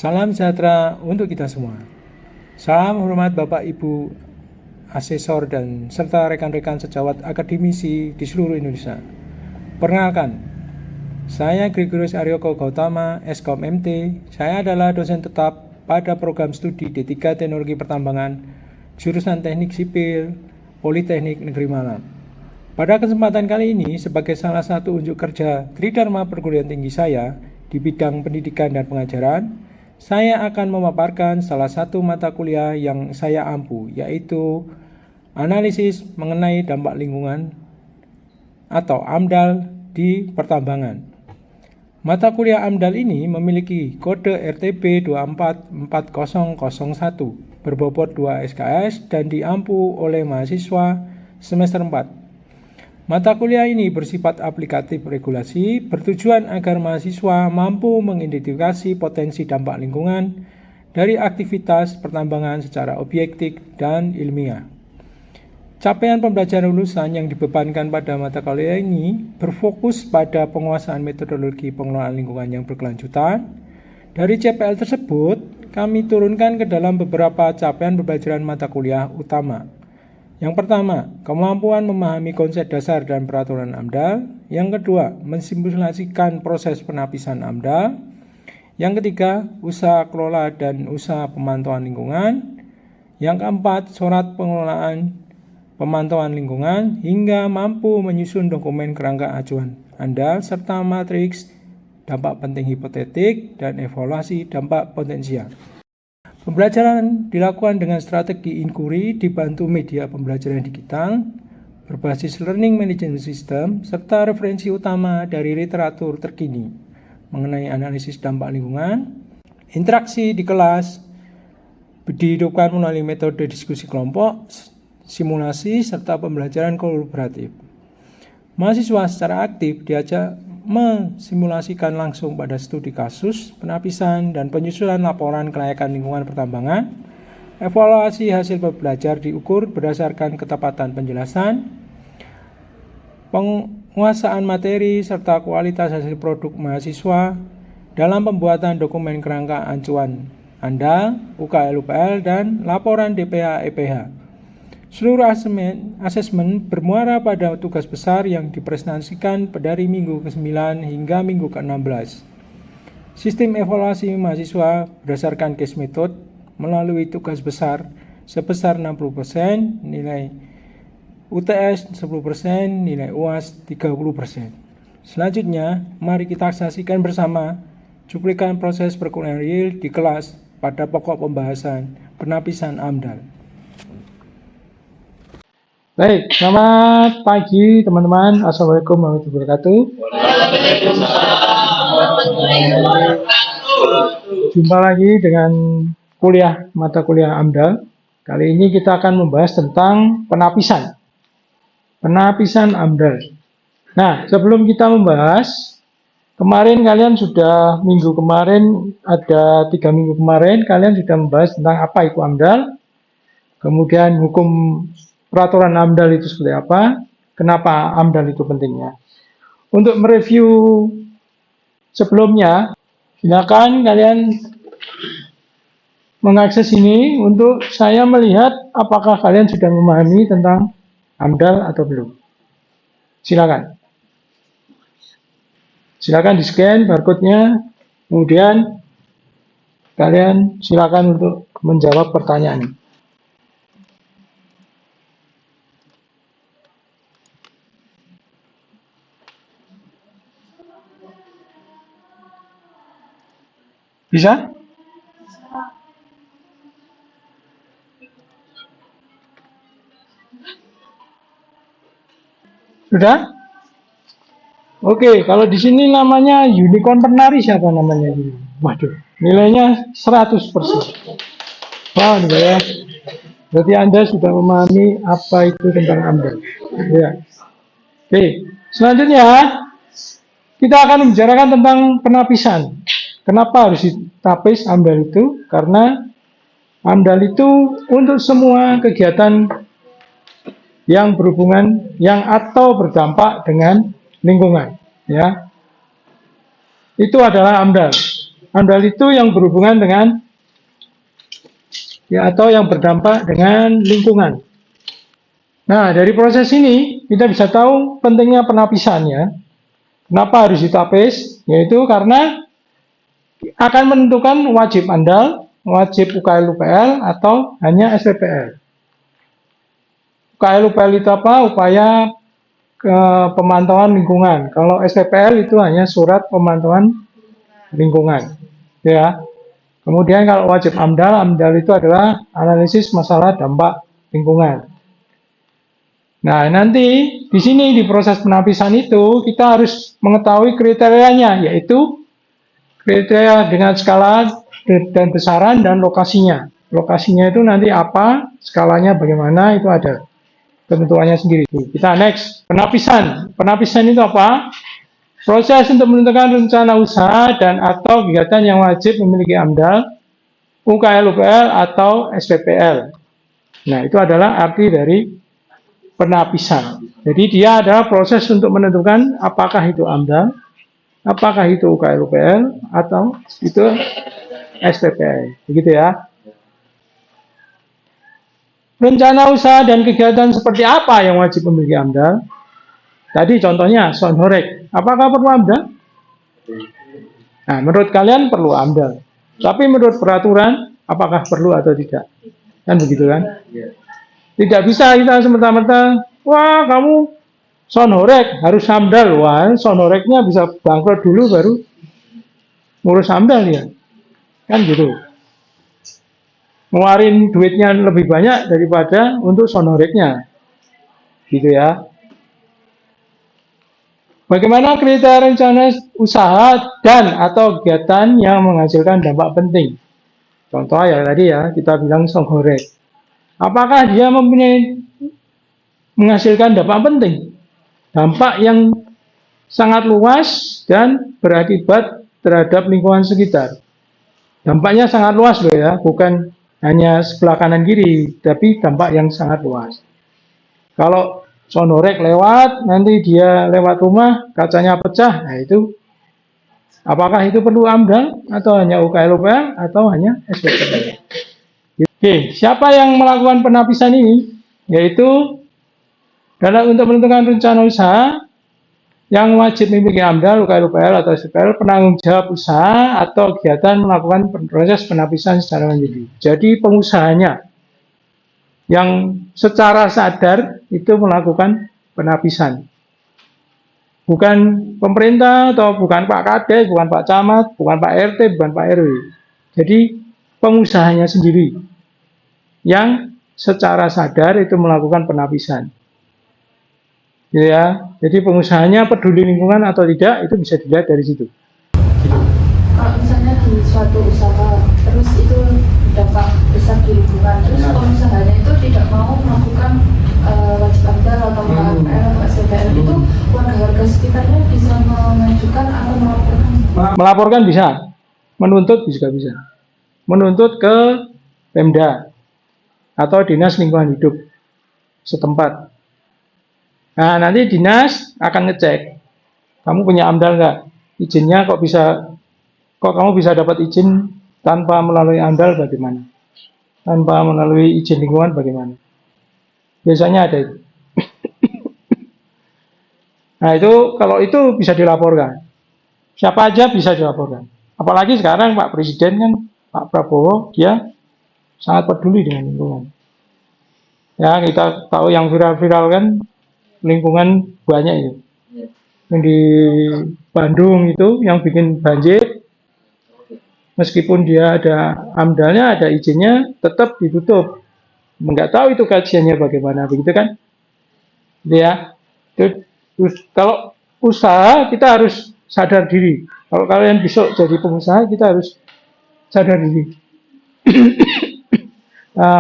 Salam sejahtera untuk kita semua. Salam hormat Bapak Ibu asesor dan serta rekan-rekan sejawat akademisi di seluruh Indonesia. Perkenalkan, saya Gregorius Aryoko Gautama, Eskom MT. Saya adalah dosen tetap pada program studi D3 Teknologi Pertambangan, jurusan Teknik Sipil, Politeknik Negeri Malang. Pada kesempatan kali ini, sebagai salah satu unjuk kerja Tridharma perguruan tinggi saya di bidang pendidikan dan pengajaran, saya akan memaparkan salah satu mata kuliah yang saya ampu, yaitu analisis mengenai dampak lingkungan atau AMDAL di pertambangan. Mata kuliah AMDAL ini memiliki kode RTB 244001 berbobot 2 SKS dan diampu oleh mahasiswa semester 4. Mata kuliah ini bersifat aplikatif regulasi, bertujuan agar mahasiswa mampu mengidentifikasi potensi dampak lingkungan dari aktivitas pertambangan secara objektif dan ilmiah. Capaian pembelajaran lulusan yang dibebankan pada mata kuliah ini berfokus pada penguasaan metodologi pengelolaan lingkungan yang berkelanjutan. Dari CPL tersebut, kami turunkan ke dalam beberapa capaian pembelajaran mata kuliah utama. Yang pertama, kemampuan memahami konsep dasar dan peraturan AMDAL. Yang kedua, mensimulasikan proses penapisan AMDAL. Yang ketiga, usaha kelola dan usaha pemantauan lingkungan. Yang keempat, surat pengelolaan pemantauan lingkungan hingga mampu menyusun dokumen kerangka acuan AMDAL serta matriks dampak penting hipotetik dan evaluasi dampak potensial. Pembelajaran dilakukan dengan strategi inquiry dibantu media pembelajaran digital berbasis learning management system serta referensi utama dari literatur terkini mengenai analisis dampak lingkungan. Interaksi di kelas dihidupkan melalui metode diskusi kelompok, simulasi, serta pembelajaran kolaboratif. Mahasiswa secara aktif diajak mensimulasikan langsung pada studi kasus, penapisan, dan penyusunan laporan kelayakan lingkungan pertambangan. Evaluasi hasil belajar diukur berdasarkan ketepatan penjelasan, penguasaan materi, serta kualitas hasil produk mahasiswa dalam pembuatan dokumen kerangka acuan AMDAL, UKL-UPL, dan laporan DPH-EPH. Seluruh asesmen bermuara pada tugas besar yang dipresentasikan dari minggu ke-9 hingga minggu ke-16. Sistem evaluasi mahasiswa berdasarkan case method melalui tugas besar sebesar 60%, nilai UTS 10%, nilai UAS 30%. Selanjutnya, mari kita saksikan bersama cuplikan proses perkuliahan real di kelas pada pokok pembahasan penapisan AMDAL. Baik, selamat pagi teman-teman. Assalamualaikum warahmatullahi wabarakatuh. Jumpa lagi dengan mata kuliah AMDAL. Kali ini kita akan membahas tentang penapisan AMDAL. Nah, sebelum kita membahas, kemarin kalian sudah ada 3 minggu kemarin kalian sudah membahas tentang apa itu AMDAL, kemudian hukum peraturan AMDAL itu seperti apa, kenapa AMDAL itu pentingnya. Untuk mereview sebelumnya, silakan kalian mengakses ini untuk saya melihat apakah kalian sudah memahami tentang AMDAL atau belum. Silakan di-scan barcode-nya, kemudian kalian silakan untuk menjawab pertanyaan. Bisa? Sudah? Oke, kalau di sini namanya unicorn penari, siapa namanya? Waduh, nilainya 100%. Wah, ya. Berarti Anda sudah memahami apa itu tentang AMDAL. Ya. Oke, selanjutnya kita akan membicarakan tentang penapisan. Kenapa harus ditapis AMDAL itu? Karena AMDAL itu untuk semua kegiatan yang berhubungan atau berdampak dengan lingkungan, ya. Itu adalah AMDAL. AMDAL itu yang berhubungan dengan ya atau yang berdampak dengan lingkungan. Nah, dari proses ini kita bisa tahu pentingnya penapisannya. Kenapa harus ditapis? Yaitu karena akan menentukan wajib AMDAL, wajib UKL-UPL atau hanya SPPL. UKL-UPL itu apa? Upaya pemantauan lingkungan. Kalau SPPL itu hanya surat pemantauan lingkungan. Ya. Kemudian kalau wajib AMDAL, AMDAL itu adalah analisis masalah dampak lingkungan. Nah, nanti di sini di proses penapisan itu kita harus mengetahui kriterianya, yaitu kriteria dengan skala dan besaran dan lokasinya. Lokasinya itu nanti apa, skalanya bagaimana, itu ada ketentuannya sendiri. Kita next, penapisan. Penapisan itu apa? Proses untuk menentukan rencana usaha dan atau kegiatan yang wajib memiliki AMDAL, UKL-UPL atau SPPL. Nah, itu adalah arti dari penapisan. Jadi dia adalah proses untuk menentukan apakah itu AMDAL, apakah itu UKL-UPL atau itu SPPL. Begitu ya. Rencana usaha dan kegiatan seperti apa yang wajib memiliki AMDAL? Tadi contohnya sonhorek. Apakah perlu AMDAL? Nah, menurut kalian perlu AMDAL. Tapi menurut peraturan, apakah perlu atau tidak? Kan begitu kan? Tidak bisa kita semerta-merta, wah kamu sonhorek harus AMDAL. Wah, sonhoreknya bisa bangkrut dulu baru ngurus AMDAL ya. Kan gitu. Ngeluarin duitnya lebih banyak daripada untuk sonhoreknya. Gitu ya. Bagaimana kriteria rencana usaha dan atau kegiatan yang menghasilkan dampak penting? Contoh ya tadi ya, kita bilang songhorek. Apakah dia mempunyai menghasilkan dampak penting? Dampak yang sangat luas dan berakibat terhadap lingkungan sekitar. Dampaknya sangat luas loh ya, bukan hanya sebelah kanan kiri, tapi dampak yang sangat luas. Kalau sonhorek lewat, nanti dia lewat rumah, kacanya pecah, nah itu apakah itu perlu AMDAL atau hanya UKL-UPL atau hanya SPPL? Oke, siapa yang melakukan penapisan ini? Yaitu dalam untuk menentukan rencana usaha yang wajib memiliki AMDAL, UKL-UPL atau SPPL, penanggung jawab usaha atau kegiatan melakukan proses penapisan secara mandiri. Jadi pengusahanya yang secara sadar itu melakukan penapisan. Bukan pemerintah atau bukan Pak Kades, bukan Pak Camat, bukan Pak RT, bukan Pak RW. Jadi pengusahanya sendiri yang secara sadar itu melakukan penapisan. Ya, jadi pengusahanya peduli lingkungan atau tidak itu bisa dilihat dari situ. Kalau misalnya di suatu usaha terus itu dampak besar di lingkungan, terus pengusahanya itu tidak mau melakukan wajib AMDAL atau UKL atau SPPL, itu warga-warga sekitarnya bisa mengajukan atau melaporkan? Melaporkan bisa, menuntut juga bisa. Menuntut ke Pemda atau Dinas Lingkungan Hidup setempat. Nah, nanti dinas akan ngecek, kamu punya AMDAL nggak? Izinnya kok kamu bisa dapat izin tanpa melalui AMDAL bagaimana? Tanpa melalui izin lingkungan bagaimana? Biasanya ada itu. Nah, itu kalau itu bisa dilaporkan. Siapa aja bisa dilaporkan. Apalagi sekarang Pak Presiden kan, Pak Prabowo, dia sangat peduli dengan lingkungan. Ya, kita tahu yang viral-viral kan, lingkungan banyak itu. Yang di Bandung itu yang bikin banjir, meskipun dia ada AMDAL-nya, ada izinnya, tetap ditutup. Nggak tahu itu kajiannya bagaimana, begitu kan? Ya, kalau usaha kita harus sadar diri. Kalau kalian besok jadi pengusaha, kita harus sadar diri.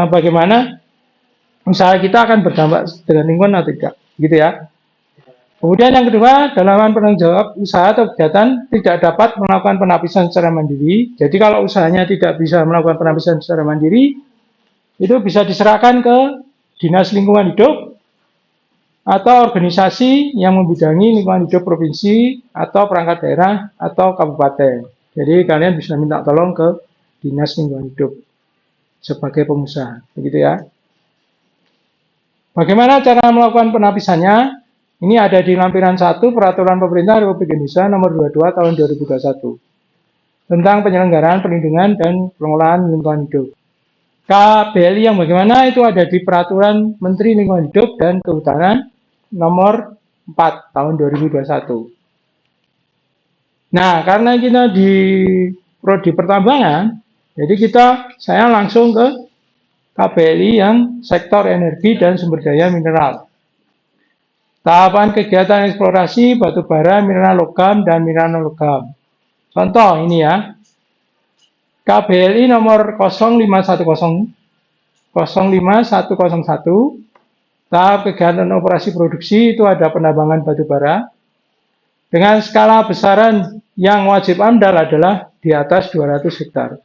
Bagaimana usaha kita akan berdampak dengan lingkungan atau tidak, gitu ya. Kemudian yang kedua, dalam penanggung jawab usaha atau kegiatan tidak dapat melakukan penapisan secara mandiri. Jadi kalau usahanya tidak bisa melakukan penapisan secara mandiri, itu bisa diserahkan ke Dinas Lingkungan Hidup atau organisasi yang membidangi lingkungan hidup provinsi atau perangkat daerah atau kabupaten. Jadi kalian bisa minta tolong ke Dinas Lingkungan Hidup sebagai pengusaha, begitu ya. Bagaimana cara melakukan penapisannya? Ini ada di lampiran 1 Peraturan Pemerintah Republik Indonesia Nomor 22 Tahun 2021 tentang penyelenggaraan perlindungan dan pengelolaan lingkungan hidup. KBLI yang bagaimana itu ada di Peraturan Menteri Lingkungan Hidup dan Kehutanan Nomor 4 Tahun 2021. Nah, karena kita di prodi pertambangan, jadi saya langsung ke KBLI yang sektor energi dan sumber daya mineral. Tahapan kegiatan eksplorasi batu bara, mineral logam, dan mineral logam. Contoh ini ya, KBLI nomor 05101, tahap kegiatan operasi produksi itu ada penambangan batu bara, dengan skala besaran yang wajib AMDAL adalah di atas 200 hektar.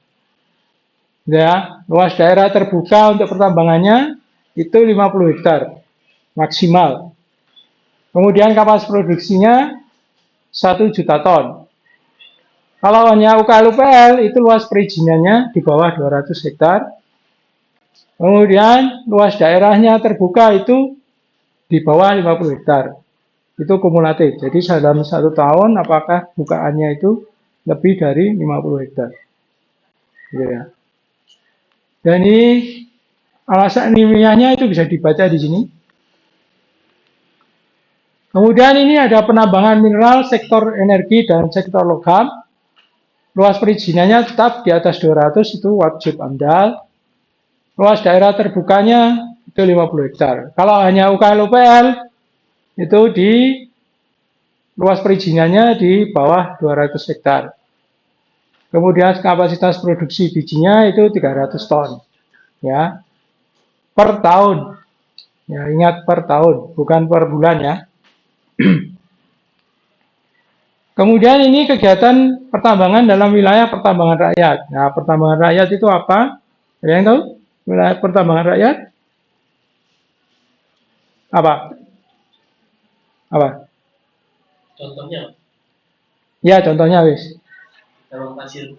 Ya, luas daerah terbuka untuk pertambangannya itu 50 hektar maksimal. Kemudian kapasitas produksinya 1 juta ton. Kalau hanya UKL-UPL itu luas perizinannya di bawah 200 hektar. Kemudian luas daerahnya terbuka itu di bawah 50 hektar. Itu kumulatif. Jadi dalam 1 tahun apakah bukaannya itu lebih dari 50 hektar. Gitu ya. Dan ini alasan ilmiahnya itu bisa dibaca di sini. Kemudian ini ada penambangan mineral, sektor energi, dan sektor logam. Luas perizinannya tetap di atas 200 itu wajib AMDAL. Luas daerah terbukanya itu 50 hektar. Kalau hanya UKL-UPL itu di luas perizinannya di bawah 200 hektar. Kemudian kapasitas produksi bijinya itu 300 ton. Ya. Per tahun. Ya, ingat per tahun, bukan per bulan ya. Kemudian ini kegiatan pertambangan dalam wilayah pertambangan rakyat. Nah, pertambangan rakyat itu apa? Ada yang tahu? Wilayah pertambangan rakyat? Apa? Apa? Contohnya? Ya, contohnya wis. Tambang pasir.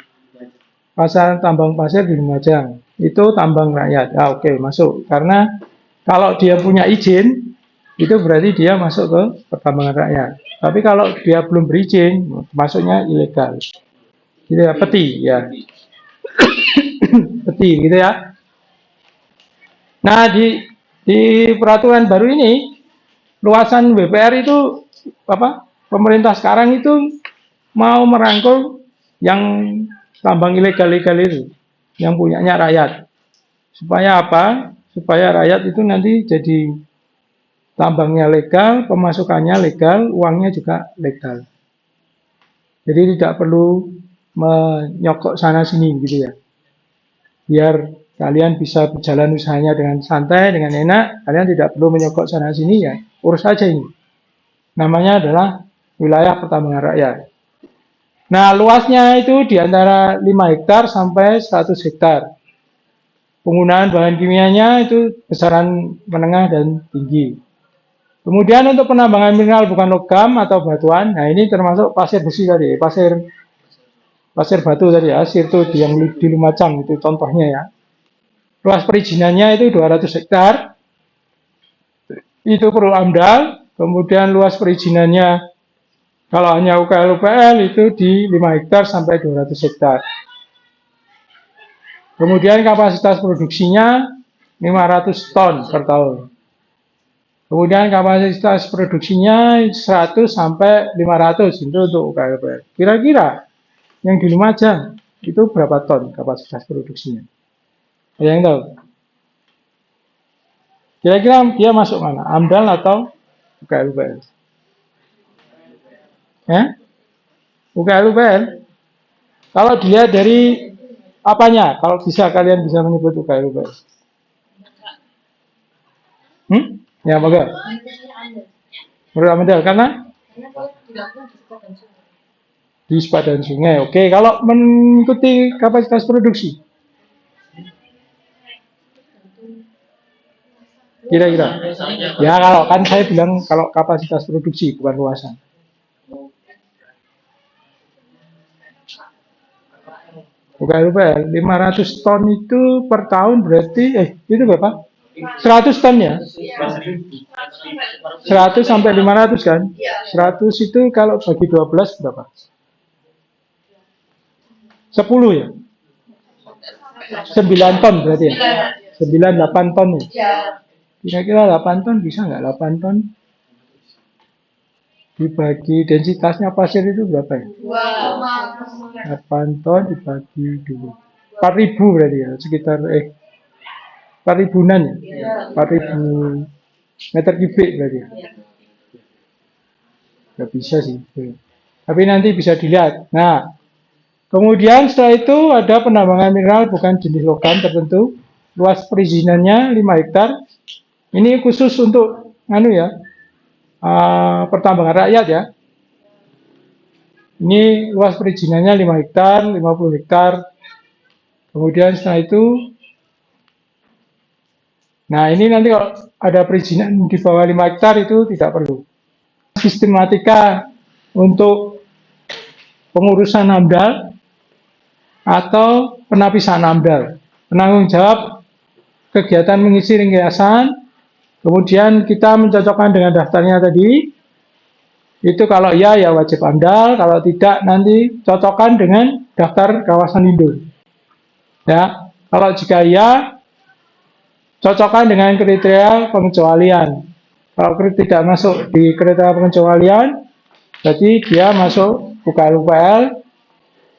Pasar tambang pasir di Lumajang. Itu tambang rakyat. Ah, oke, masuk. Karena kalau dia punya izin, itu berarti dia masuk ke pertambangan rakyat. Tapi kalau dia belum berizin, masuknya ilegal. Gitu ya, peti ya. Peti gitu ya. Nah, di peraturan baru ini luasan WPR itu apa? Pemerintah sekarang itu mau merangkul yang tambang ilegal-ilegal itu, yang punyanya rakyat. Supaya apa? Supaya rakyat itu nanti jadi tambangnya legal, pemasukannya legal, uangnya juga legal. Jadi tidak perlu menyokok sana sini gitu ya. Biar kalian bisa berjalan usahanya dengan santai, dengan enak, kalian tidak perlu menyokok sana sini ya. Urus saja ini. Namanya adalah wilayah pertambangan rakyat. Nah, luasnya itu di antara 5 hektar sampai 100 hektar. Penggunaan bahan kimianya itu besaran menengah dan tinggi. Kemudian untuk penambangan mineral bukan logam atau batuan, nah ini termasuk pasir besi tadi, pasir batu tadi ya, sirtu yang di Lumajang itu contohnya ya. Luas perizinannya itu 200 hektar, itu perlu AMDAL. Kemudian luas perizinannya kalau hanya UKL-UPL itu di 5 hektar sampai 200 hektar. Kemudian kapasitas produksinya 500 ton per tahun. Kemudian kapasitas produksinya 100 sampai 500 itu untuk UKL. Kira-kira yang di Lumajang itu berapa ton kapasitas produksinya? Ada yang tahu? Kira-kira dia masuk mana? AMDAL atau UKL? UKL? Kalau dilihat dari apanya? Kalau bisa kalian bisa menyebut UKL? Ya, bagus. Menurut AMDAL karena di sepadan sungai. Oke, kalau mengikuti kapasitas produksi. Kira-kira. Ya, kalau kan saya bilang kalau kapasitas produksi bukan luasan. UKL 500 ton itu per tahun berarti itu berapa? 100 ton ya? 100 sampai 500 kan? 100 itu kalau bagi 12 berapa? 10 ya? 9 ton berarti ya? 8 ton ya? Kira-kira 8 ton bisa nggak? 8 ton dibagi densitasnya pasir itu berapa ya? 8 ton dibagi dulu 4.000 berarti ya? Sekitar 4.000-an ya? 4.000 meter kubik berarti ya? Nggak bisa sih. Tapi nanti bisa dilihat. Nah, kemudian setelah itu ada penambangan mineral bukan jenis logam tertentu. Luas perizinannya 5 hektar. Ini khusus untuk pertambangan rakyat ya. Ini luas perizinannya 5 hektar, 50 hektar. Kemudian setelah itu, nah ini nanti kalau ada perizinan di bawah 5 hektar itu tidak perlu. Sistematika untuk pengurusan AMDAL atau penapisan AMDAL. Penanggung jawab kegiatan mengisi ringkasan, kemudian kita mencocokkan dengan daftarnya tadi. Itu kalau ya wajib AMDAL, kalau tidak nanti cocokkan dengan daftar kawasan lindung. Ya, kalau jika ya cocokkan dengan kriteria pengecualian. Kalau tidak masuk di kriteria pengecualian, berarti dia masuk UKL.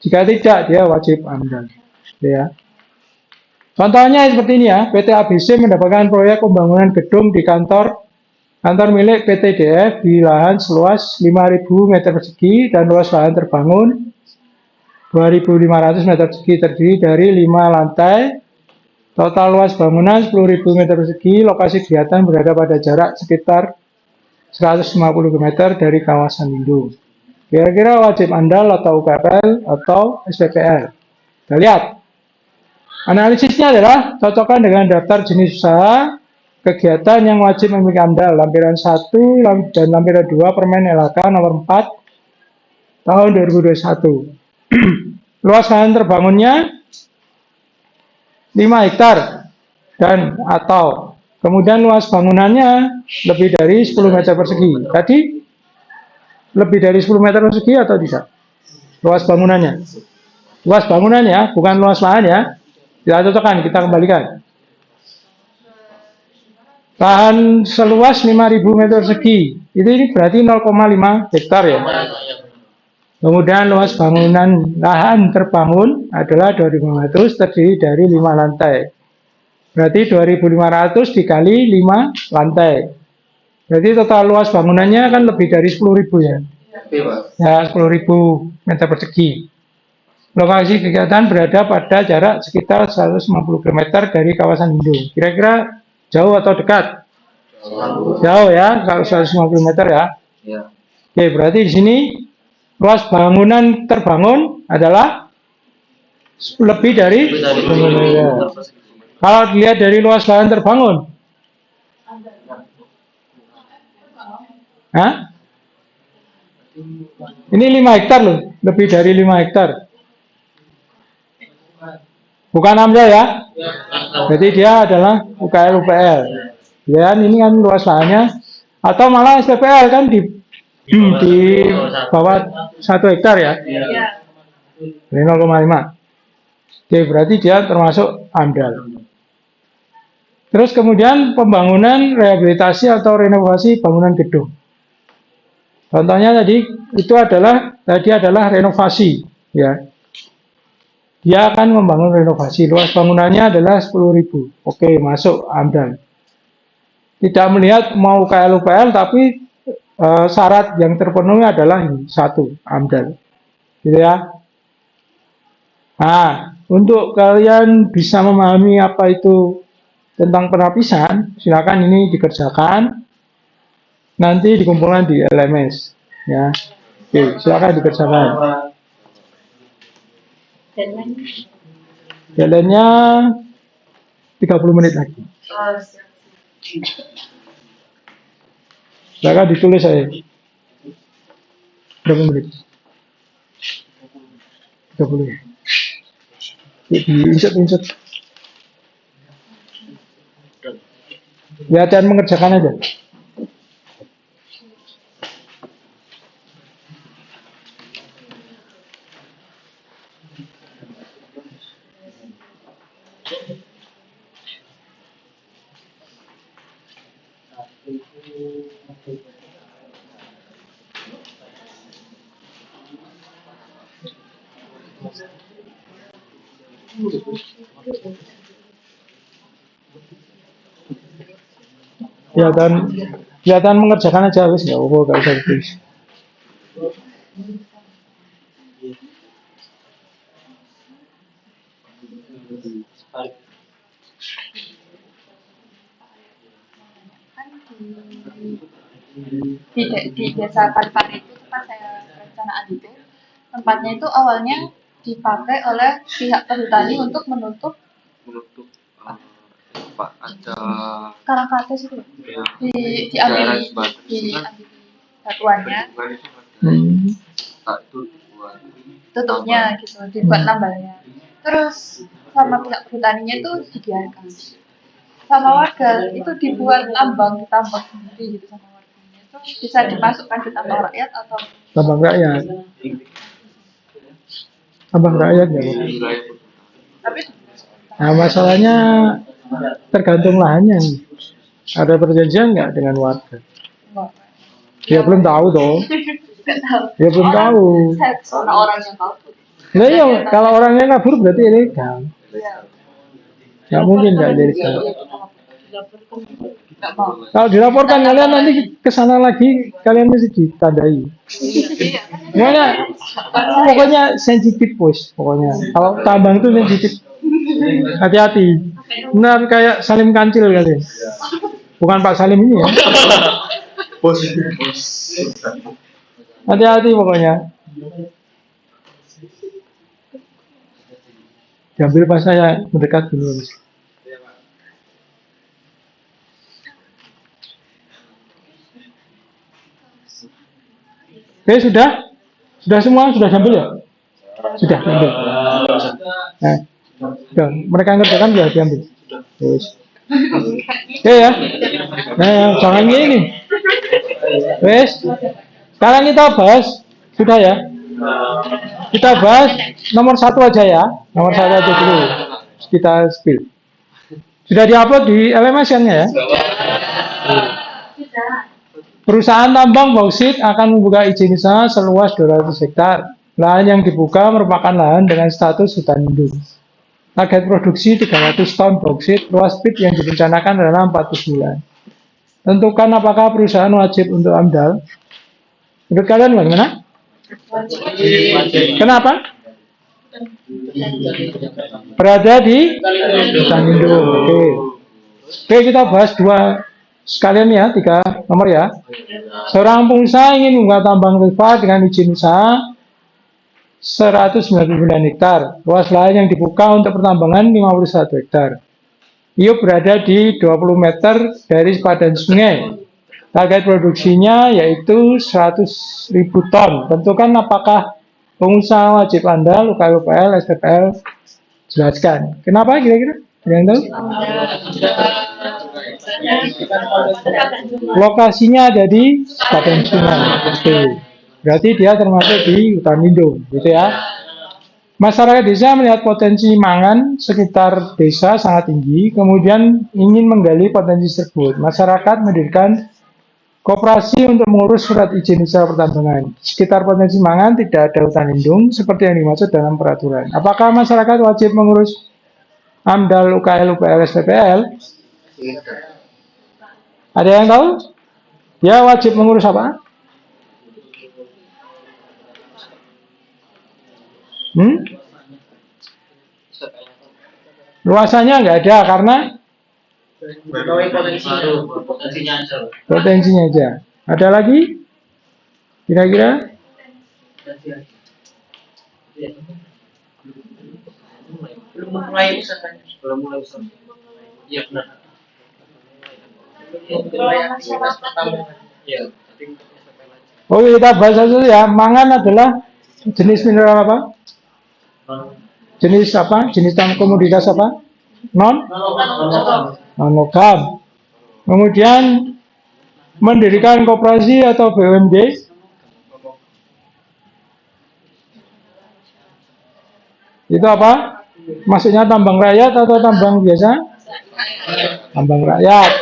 Jika tidak, dia wajib AMDAL. Ya. Contohnya seperti ini ya, PT ABC mendapatkan proyek pembangunan gedung di kantor milik PT DF di lahan seluas 5.000 meter persegi dan luas lahan terbangun 2.500 meter persegi terdiri dari 5 lantai. Total luas bangunan 10.000 meter persegi. Lokasi kegiatan berada pada jarak sekitar 150 km dari kawasan lindung. Kira-kira wajib AMDAL atau UKL atau SPPL. Kita lihat. Analisisnya adalah cocokkan dengan daftar jenis usaha kegiatan yang wajib memiliki AMDAL. Lampiran 1 dan lampiran 2 Permen LHK nomor 4 tahun 2021. Luas lahan terbangunnya 5 hektar dan atau kemudian luas bangunannya lebih dari 10 meter persegi. Tadi lebih dari 10 meter persegi atau tidak? Luas bangunannya. Luas bangunannya bukan luas lahan ya. Kita cocokkan, kita kembalikan. Lahan seluas 5.000 meter persegi. Ini berarti 0,5 hektar ya. Kemudian luas bangunan lahan terbangun adalah 2.500 terdiri dari 5 lantai. Berarti 2.500 dikali 5 lantai. Berarti total luas bangunannya kan lebih dari 10.000 ya. Ya, 10.000 meter persegi. Lokasi kegiatan berada pada jarak sekitar 150 km dari kawasan lindung. Kira-kira jauh atau dekat? Jauh ya, kalau 150 meter ya. Oke, berarti di sini luas bangunan terbangun adalah lebih dari kalau dilihat dari luas lahan terbangun. Hah? Ini 5 hektar loh, lebih dari 5 hektar. Bukan AMDAL ya. Jadi dia adalah UKL. Ya, ini kan luas lahannya atau malah SPPL kan di bawah 1 hektar ya. 0,5. Oke, berarti dia termasuk AMDAL. Terus kemudian pembangunan rehabilitasi atau renovasi bangunan gedung. Contohnya tadi adalah renovasi ya. Dia akan membangun renovasi. Luas bangunannya adalah 10.000. Oke, masuk AMDAL. Tidak melihat mau UKL, tapi syarat yang terpenuhi adalah ini, 1, AMDAL. Gitu ya. Nah, untuk kalian bisa memahami apa itu tentang penapisan, silakan ini dikerjakan. Nanti dikumpulkan di LMS. Ya. Oke, silakan dikerjakan. Deadline-nya 30 menit lagi. Silakan ditulis saya. Berapa menit? 30. Diinsut-insut. Latihan mengerjakan aja. Kelihatan mengerjakan aja wis nggak apa nggak usah ditulis. Di desa Paripari itu tempat saya perencanaan itu, tempatnya itu awalnya dipakai oleh pihak perhutani untuk menutup Pak ada karang-kartis itu, diambil batuannya, tak itu buat tutupnya gitu, dibuat lambalnya. Terus sama pihak perhutaninya itu dibiarkan. Sama warga itu dibuat tambang, ditambang sendiri gitu sama warganya. Itu bisa dimasukkan ke tambang rakyat atau Tambang rakyat. Tambang rakyat ya, Bu. tapi Nah, masalahnya tergantung lahannya. Ada perjanjian nggak dengan warga? enggak. Dia belum tahu toh. Nggak tahu. Dia belum tahu. Saya orang yang tahu. Nah, iya, kalau orangnya kabur berarti ilegal. Iya. Nggak mungkin nggak ilegal. Nggak mau. Kalau dilaporkan kalian nanti ke sana lagi, kalian mesti ditandai. Iya. Pokoknya sensitif bos. Pokoknya kalau tambang itu sensitif. Hati-hati. Benar kayak Salim Kancil kalian. Bukan Pak Salim ini ya. Hati-hati pokoknya. Diambil pas saya mendekat dulu. Oke, sudah? Sudah semua? Sudah diambil ya? Sudah diambil. Nah, sudah. Mereka ngerjakan sudah diambil. Terus. Oke ya. Nah, jangan gini. Wes. Sekarang kita bahas. Sudah ya? Kita bahas nomor 1 aja ya. Nomor 1 aja dulu. Kita spill. Sudah diupload di LMS-nya ya? Perusahaan tambang bauksit akan membuka izin usaha seluas 200 hektar. Lahan yang dibuka merupakan lahan dengan status hutan lindung. Target produksi 300 ton bauksit, luas bid yang direncanakan adalah 40 bulan. Tentukan apakah perusahaan wajib untuk AMDAL. Menurut kalian bagaimana? Kenapa? Berada di hutan lindung. Oke, kita bahas dua sekalian ya, 3 nomor ya. Seorang pengusaha ingin membuka tambang privat dengan izin usaha 199 hektar. Luas lahan yang dibuka untuk pertambangan 51 hektar. Ia berada di 20 meter dari sepadan sungai. Target produksinya yaitu 100.000 ton. Tentukan apakah pengusaha wajib AMDAL, UKL, SPPL. Jelaskan. Kenapa kira-kira? Ada yang tahu? Lokasinya ada di sepadan sungai. Oke. Berarti dia termasuk di hutan lindung, gitu ya. Masyarakat desa melihat potensi mangan sekitar desa sangat tinggi, kemudian ingin menggali potensi tersebut. Masyarakat mendirikan koperasi untuk mengurus surat izin usaha pertambangan. Sekitar potensi mangan tidak ada hutan lindung seperti yang dimaksud dalam peraturan. Apakah masyarakat wajib mengurus AMDAL, UKL, UPL, SPPL? Ada yang tahu? Dia wajib mengurus apa? Luasannya nggak ada karena potensinya aja. Ada lagi? Kira-kira? Belum mulai usahanya. Belum mulai usaha. Iya benar. Aktivitas pertambangan. Iya. Oh, kita bahas dulu ya. Mangan adalah jenis mineral apa? Jenis apa? Jenis komoditas apa? Non-logam. Kemudian mendirikan koperasi atau BUMD. Itu apa? Maksudnya tambang rakyat atau tambang biasa? Tambang rakyat.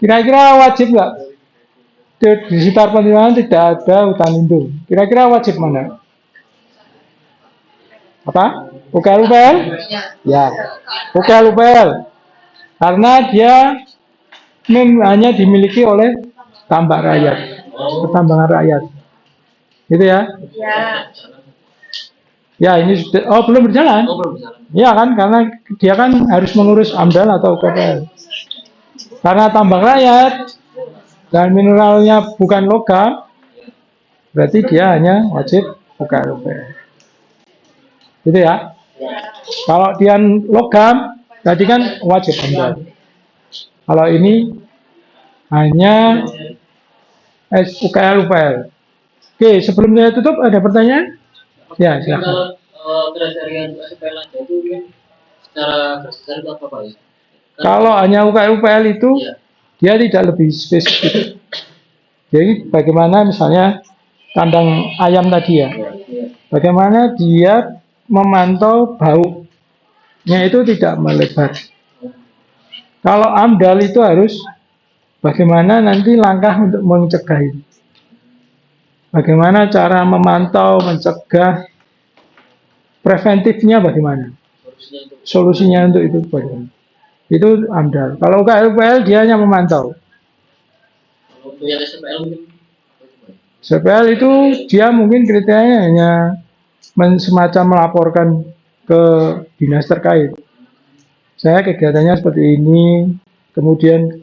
Kira-kira wajib nggak? Di sekitar Pantiwangan tidak ada hutan lindung. Kira-kira wajib mana? Apa? UKL-UPL? Ya, UKL-UPL. Karena dia hanya dimiliki oleh tambak rakyat, pertambangan rakyat. Gitu ya? Ya, ini sudah, belum berjalan. Ya kan, karena dia kan harus mengurus AMDAL atau UKL. Karena tambang rakyat dan mineralnya bukan logam, berarti dia hanya wajib UKL-UPL. Gitu ya? Kalau dia logam, tadi kan wajib AMDAL. Kalau ini hanya UKL-UPL. Oke, sebelumnya tutup ada pertanyaan? Ya, silakan. Kalau kriteria untuk SPL itu secara garis itu apa Pak ya? Kalau hanya UKL-UPL itu dia tidak lebih spesifik. Jadi bagaimana misalnya kandang ayam tadi ya, bagaimana dia memantau baunya itu tidak melebar. Kalau AMDAL itu harus bagaimana nanti langkah untuk mencegah itu. Bagaimana cara memantau, mencegah, preventifnya bagaimana? Solusinya untuk itu bagaimana? Itu AMDAL. Kalau UKL dia hanya memantau. Kalau untuk yang SPL mungkin SPL itu dia mungkin kriterianya hanya semacam melaporkan ke dinas terkait. Saya kegiatannya seperti ini, kemudian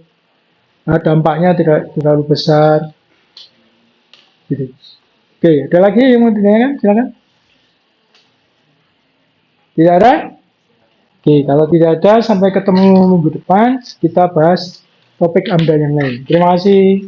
dampaknya tidak terlalu besar. Gitu. Oke, ada lagi yang mau ditanyakan? Silakan. Tidak ada? Oke, kalau tidak ada, sampai ketemu minggu depan, kita bahas topik AMDAL yang lain. Terima kasih.